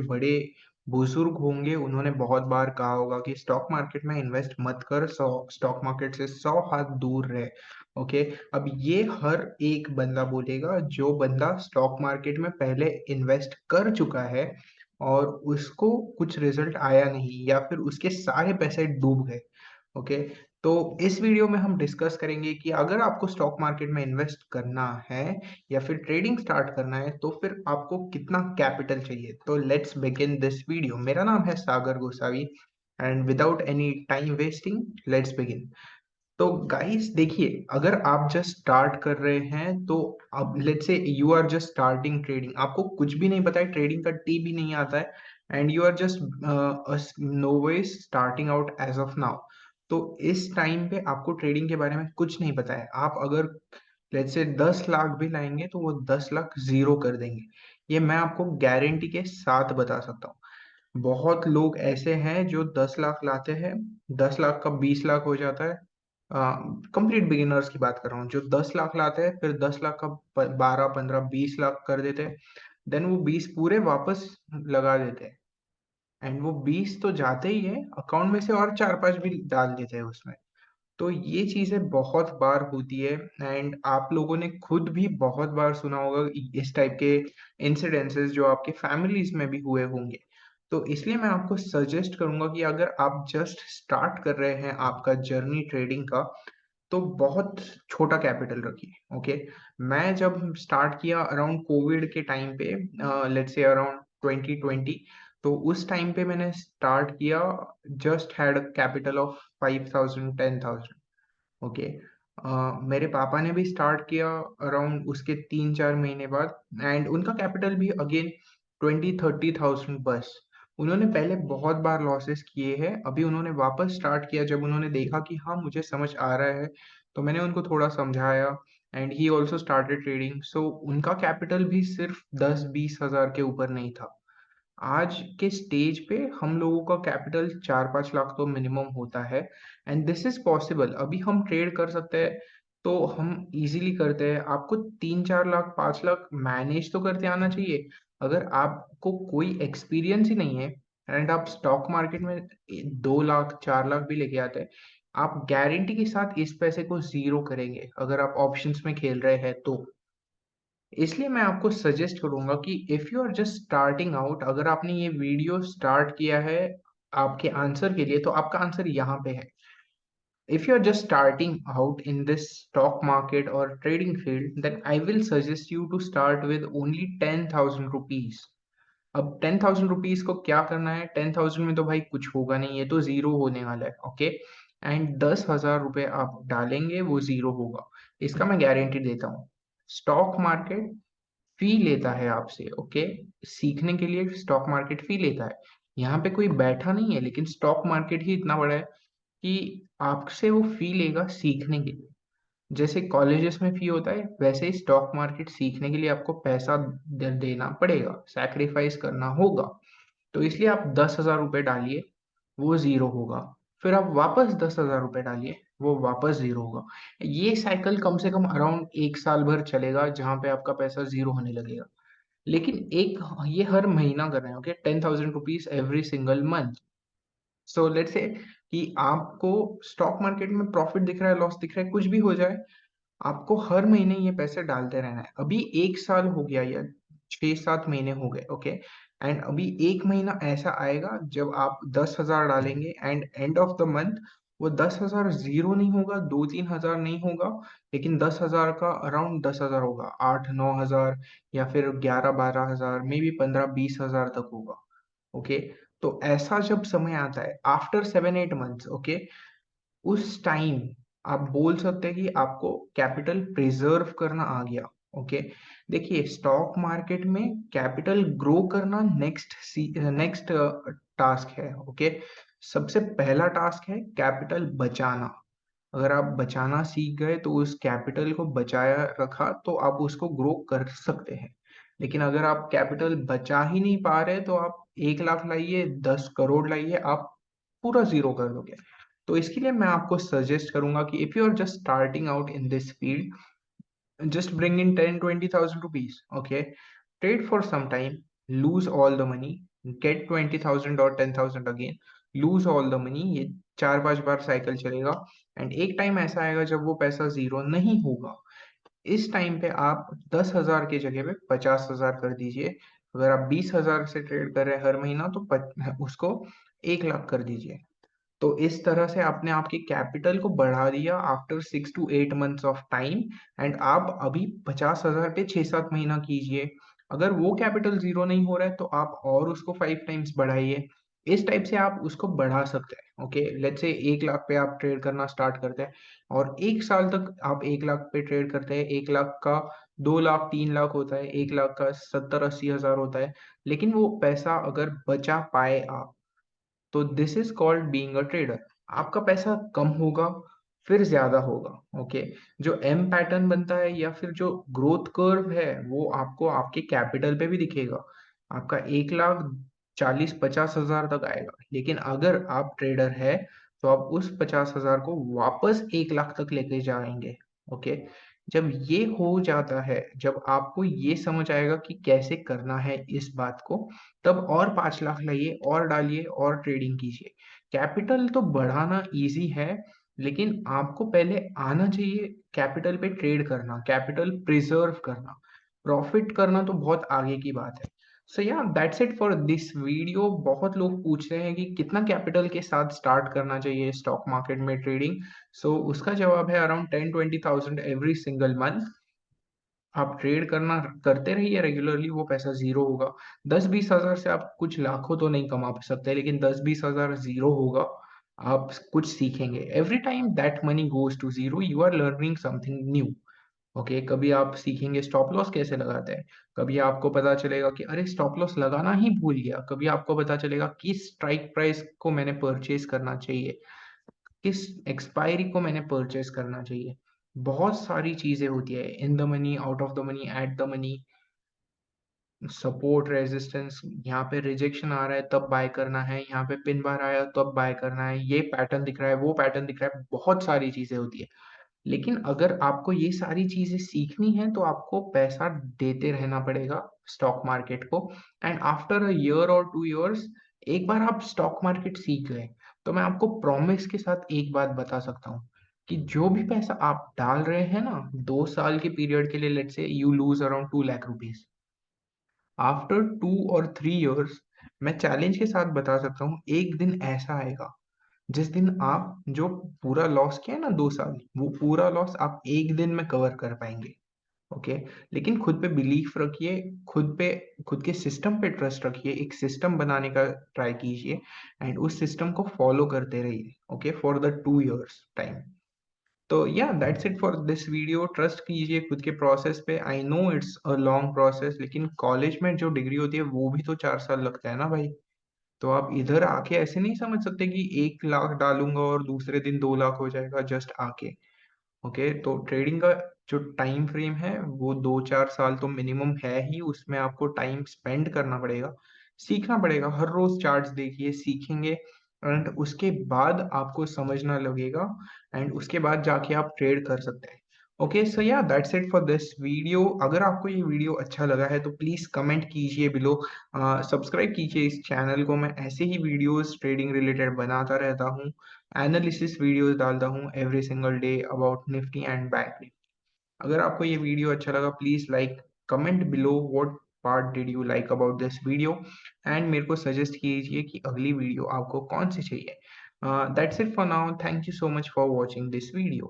बड़े बुजुर्ग होंगे उन्होंने बहुत बार कहा होगा कि स्टॉक मार्केट में इन्वेस्ट मत कर, स्टॉक मार्केट से 100 हाथ दूर रहे। ओके। अब ये हर एक बंदा बोलेगा जो बंदा स्टॉक मार्केट में पहले इन्वेस्ट कर चुका है और उसको कुछ रिजल्ट आया नहीं या फिर उसके सारे पैसे डूब गए। ओके। तो इस वीडियो में हम डिस्कस करेंगे कि अगर आपको स्टॉक मार्केट में इन्वेस्ट करना है या फिर ट्रेडिंग स्टार्ट करना है तो फिर आपको कितना कैपिटल चाहिए। तो लेट्स बिगिन दिस वीडियो। मेरा नाम है Sagar Gosavi and without any time wasting let's begin. तो गाइस देखिए, अगर आप जस्ट स्टार्ट कर रहे हैं तो अब let's say you are just starting trading, आपको कुछ भी नहीं पता है, ट्रेडिंग का टी भी नहीं आता है and you are just novice starting out as of now. तो इस टाइम पे आपको ट्रेडिंग के बारे में कुछ नहीं पता है। आप अगर लेट्स से 10 लाख भी लाएंगे तो वो 10 लाख जीरो कर देंगे। ये मैं आपको गारंटी के साथ बता सकता हूँ। बहुत लोग ऐसे हैं जो 10 लाख लाते हैं, 10 लाख का 20 लाख हो जाता है। कंप्लीट बिगिनर्स की बात कर रहा हूँ जो 10 लाख लाते हैं, फिर 10 लाख का 12 15 20 लाख कर देते हैं। देन वो 20 पूरे वापस लगा देते हैं एंड वो 20 तो जाते ही है अकाउंट में से और 4 5 भी डाल देते हैं उसमें। तो ये चीजें बहुत बार होती है एंड आप लोगों ने खुद भी बहुत बार सुना होगा इस टाइप के इंसिडेंसेस जो आपके फैमिलीज में भी हुए होंगे। तो इसलिए मैं आपको सजेस्ट करूंगा कि अगर आप जस्ट स्टार्ट कर रहे हैं आपका जर्नी ट्रेडिंग का तो बहुत छोटा कैपिटल रखिए। ओके। मैं जब स्टार्ट किया अराउंड कोविड के टाइम पे, लेट्स से अराउंड 2020, तो उस टाइम पे मैंने स्टार्ट किया, just had capital of 5,000 10,000। Okay. मेरे पापा ने भी स्टार्ट किया अराउंड उसके 3 4 महीने बाद एंड उनका कैपिटल भी अगेन 20 30,000 बस। उन्होंने पहले बहुत बार लॉसेस किए हैं, अभी उन्होंने वापस स्टार्ट किया जब उन्होंने देखा कि हाँ मुझे समझ आ रहा है। तो मैंने उनको थोड़ा समझाया and he also started trading. So उनका कैपिटल भी सिर्फ 10 20 हजार के ऊपर नहीं था। आज के स्टेज पे हम लोगों का कैपिटल 4 5 लाख तो मिनिमम होता है एंड दिस इज पॉसिबल। अभी हम ट्रेड कर सकते हैं तो हम इजीली करते हैं। आपको 3 4 लाख 5 लाख मैनेज तो करते आना चाहिए। अगर आपको कोई एक्सपीरियंस ही नहीं है एंड आप स्टॉक मार्केट में 2 लाख 4 लाख भी लेके आते हैं, आप गारंटी के साथ इस पैसे को जीरो करेंगे अगर आप ऑप्शंस में खेल रहे हैं तो। इसलिए मैं आपको सजेस्ट करूंगा कि if you are just starting out, अगर आपने ये वीडियो स्टार्ट किया है आपके आंसर के लिए तो आपका आंसर यहाँ पे है। If you are just starting out in this stock market और trading field then I will suggest you to start with only 10,000 rupees. अब 10,000 रुपीज को क्या करना है, 10,000 में तो भाई कुछ होगा नहीं, ये तो जीरो होने वाला है। ओके। एंड 10,000 रुपये आप डालेंगे वो जीरो होगा, इसका मैं गारंटी देता हूँ। स्टॉक मार्केट फी लेता है आपसे। ओके। सीखने के लिए स्टॉक मार्केट फी लेता है। यहाँ पे कोई बैठा नहीं है, लेकिन स्टॉक मार्केट ही इतना बड़ा है कि आपसे वो फी लेगा सीखने के लिए। जैसे कॉलेजेस में फी होता है वैसे ही स्टॉक मार्केट सीखने के लिए आपको पैसा देना पड़ेगा, सैक्रिफाइस करना होगा। तो इसलिए आप 10,000 रुपये डालिए, वो जीरो होगा। फिर आप वापस 10,000 रुपये डालिए, वो वापस जीरो होगा। ये साइकिल कम से कम अराउंड 1 साल भर चलेगा जहां पे आपका पैसा जीरो होने लगेगा। लेकिन एक ये हर महीना कर रहे हैं। Okay. 10,000 rupees every single month. So let's say कि आपको स्टॉक मार्केट में प्रॉफिट दिख रहा है, लॉस दिख रहा है, कुछ भी हो जाए, आपको हर महीने ये पैसे डालते रहना है। अभी 1 साल हो गया या 6 7 महीने हो गए। ओके। एंड अभी एक महीना ऐसा आएगा जब आप 10,000 डालेंगे and end of the month वो 10,000 जीरो नहीं होगा, 2 3 हजार नहीं होगा, लेकिन 10,000 का अराउंड 10,000 होगा, 8 9 हजार या फिर 11 12 हजार, मे बी 15 20 हजार तक होगा। ओके। तो ऐसा जब समय आता है आफ्टर 7 8 मंथ्स, ओके, उस टाइम आप बोल सकते हैं कि आपको कैपिटल प्रिजर्व करना आ गया। ओके। देखिए, स्टॉक मार्केट में कैपिटल ग्रो करना नेक्स्ट नेक्स्ट टास्क है। ओके। सबसे पहला टास्क है कैपिटल बचाना। अगर आप बचाना सीख गए तो उस कैपिटल को बचाया रखा तो आप उसको ग्रो कर सकते हैं। लेकिन अगर आप कैपिटल बचा ही नहीं पा रहे तो आप 1 लाख लाइए 10 करोड़ लाइए, आप पूरा जीरो कर दोगे। तो इसके लिए मैं आपको सजेस्ट करूंगा कि if you are just starting out in this field, just bring in 10 20,000 rupees. Okay. Trade for some time, lose all the money, get 20,000 और 10,000 again, lose all the money. ये 4-5 बार साइकिल चलेगा एंड एक time ऐसा आएगा जब वो पैसा जीरो नहीं होगा। इस टाइम पे आप 10,000 की जगह पे 50,000 कर दीजिए। अगर आप 20,000 से ट्रेड कर रहे हैं हर महीना तो उसको 1 लाख कर दीजिए। तो इस तरह से आपने आपके कैपिटल को बढ़ा दिया after 6 to 8 months of time. And आप अभी 50,000 पे 6-7 महीना कीजिए। अगर वो कैपिटल जीरो नहीं हो रहा है तो आप और उसको 5 टाइम्स बढ़ाइए। इस टाइप से आप उसको बढ़ा सकते हैं। ओके, लेट्स से 1 लाख पे आप ट्रेड करना स्टार्ट करते हैं और 1 साल तक आप 1 लाख पे ट्रेड करते हैं। 1 लाख का 2 लाख 3 लाख होता है, 1 लाख का 70-80 हजार होता है। लेकिन वो पैसा अगर बचा पाए आप, तो this is called being a trader. आपका पैसा कम होगा फिर ज्यादा होगा। ओके, जो एम पैटर्न बनता है या फिर जो ग्रोथ कर्व है वो आपको आपके कैपिटल पे भी दिखेगा। आपका 1,40,50,000 तक आएगा, लेकिन अगर आप ट्रेडर है तो आप उस 50,000 को वापस 1 लाख तक लेके जाएंगे। ओके, जब ये हो जाता है, जब आपको ये समझ आएगा कि कैसे करना है इस बात को, तब और 5 लाख लाइए और डालिए और ट्रेडिंग कीजिए। कैपिटल तो बढ़ाना इजी है, लेकिन आपको पहले आना चाहिए कैपिटल पे ट्रेड करना, कैपिटल प्रिजर्व करना। प्रॉफिट करना तो बहुत आगे की बात है। सो या that's it for this video. बहुत लोग पूछ रहे हैं कि कितना कैपिटल के साथ स्टार्ट करना चाहिए स्टॉक मार्केट में ट्रेडिंग। सो उसका जवाब है अराउंड 10-20,000 एवरी सिंगल मंथ। आप ट्रेड करना करते रहिए रेगुलरली, वो पैसा जीरो होगा। 10-20 हजार से आप कुछ लाखों तो नहीं कमा सकते, लेकिन 10-20 हजार जीरो होगा। आप कुछ सीखेंगे। Every time that money goes to zero you are learning something new. Okay, कभी आप सीखेंगे स्टॉप लॉस कैसे लगाते हैं। कभी आपको पता चलेगा कि अरे स्टॉप लॉस लगाना ही भूल गया। कभी आपको पता चलेगा किस स्ट्राइक प्राइस को मैंने परचेज करना चाहिए, किस एक्सपायरी को मैंने परचेज करना चाहिए। बहुत सारी चीजें होती है, in the money, out of the money, at the money, support, resistance. यहाँ पे रिजेक्शन आ रहा है तब बाय करना है, यहाँ पे पिन बार आया तब बाय करना है, ये पैटर्न दिख रहा है, वो पैटर्न दिख रहा है। बहुत सारी चीजें होती है। लेकिन अगर आपको ये सारी चीजें सीखनी है तो आपको पैसा देते रहना पड़ेगा स्टॉक मार्केट को। एंड आफ्टर अ ईयर और 2 इयर्स, एक बार आप स्टॉक मार्केट सीख गए तो मैं आपको प्रॉमिस के साथ एक बात बता सकता हूँ कि जो भी पैसा आप डाल रहे हैं ना, 2 साल के पीरियड के लिए, let's say you lose around 2 lakh rupees, after 2 और 3 इयर्स, मैं चैलेंज के साथ बता सकता हूँ एक दिन ऐसा आएगा जिस दिन आप जो पूरा लॉस किया है ना 2 साल, वो पूरा लॉस आप एक दिन में कवर कर पाएंगे। ओके, लेकिन खुद पे बिलीफ रखिए, खुद पे, खुद के सिस्टम पे ट्रस्ट रखिए, एक सिस्टम बनाने का ट्राई कीजिए एंड उस सिस्टम को फॉलो करते रहिए। Okay, for the 2 years time. तो या that's it for this video. Trust कीजिए खुद के प्रोसेस पे। I know it's a long process, लेकिन कॉलेज में जो डिग्री होती है वो भी तो 4 साल लगता है ना भाई। तो आप इधर आके ऐसे नहीं समझ सकते कि 1 लाख डालूंगा और दूसरे दिन 2 लाख हो जाएगा जस्ट आके। ओके, तो ट्रेडिंग का जो टाइम फ्रेम है वो 2-4 साल तो मिनिमम है ही। उसमें आपको टाइम स्पेंड करना पड़ेगा, सीखना पड़ेगा। हर रोज चार्ट्स देखिए, सीखेंगे एंड उसके बाद आपको समझना लगेगा एंड उसके बाद जाके आप ट्रेड कर सकते हैं। ओके, सो या that's it for this video. अगर आपको ये वीडियो अच्छा लगा है तो प्लीज कमेंट कीजिए बिलो, सब्सक्राइब कीजिए इस चैनल को। मैं ऐसे ही वीडियोस ट्रेडिंग रिलेटेड बनाता रहता हूँ, एनालिसिस वीडियोस डालता हूँ every single day about Nifty and bank Nifty. अगर आपको ये वीडियो अच्छा लगा please like, comment below what part did you like about this video and मेरे को सजेस्ट कीजिए कि अगली वीडियो आपको कौन सी चाहिए। That's it for now, thank you so much for watching this video.